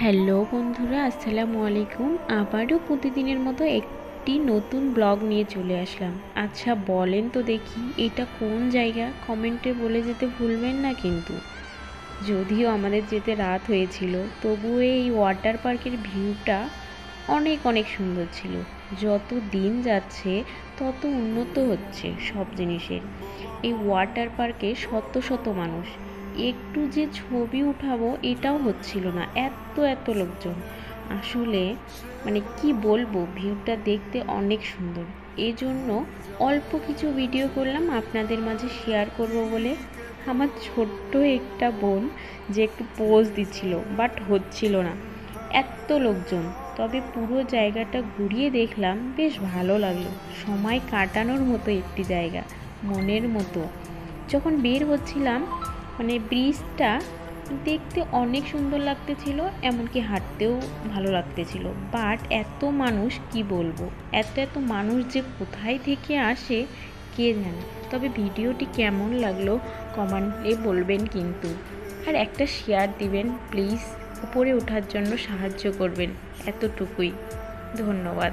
Hello বন্ধুরা, আসসালামু আলাইকুম। আবারও প্রতিদিনের মতো একটি নতুন ব্লগ নিয়ে চলে আসলাম। আচ্ছা বলেন তো দেখি, এটা কোন জায়গা? কমেন্টে বলে যেতে ভুলবেন না কিন্তু। যদিও আমাদের যেতে রাত হয়েছিল, তবুও এই ওয়াটার পার্কের ভিউটা অনেক অনেক সুন্দর ছিল। যত দিন যাচ্ছে তত উন্নত হচ্ছে সব জিনিসের। এই ওয়াটার পার্কে শত শত মানুষ, একটু যে ছবি উঠাবো এটাও হচ্ছিল না, এত এত লোকজন। আসলে কি বলবো, ভিউটা দেখতে অনেক সুন্দর। এই জন্য অল্প কিছু ভিডিও করলাম আপনাদের মাঝে শেয়ার করব বলে। আমার ছোট্ট একটা বোন যে একটু পোজ দিচ্ছিল, বাট হচ্ছিল না, এত লোকজন। তবে পুরো জায়গাটা ঘুরিয়ে দেখলাম, বেশ ভালো লাগলো। সময় কাটানোর মতো একটি জায়গা, মনের মতো। যখন বের হচ্ছিলাম ব্রিজটা দেখতে অনেক সুন্দর লাগতেছিল, এমনকি হাঁটতেও ভালো লাগতেছিল। বাট এত মানুষ, কি বলবো, এত এত মানুষ যে কোথায় থেকে আসে কে জানে। তবে ভিডিওটি কেমন লাগলো কমেন্টে বলবেন কিন্তু। আর একটা শেয়ার দিবেন প্লিজ, উপরে ওঠার জন্য সাহায্য করবেন, এতটুকুই। ধন্যবাদ।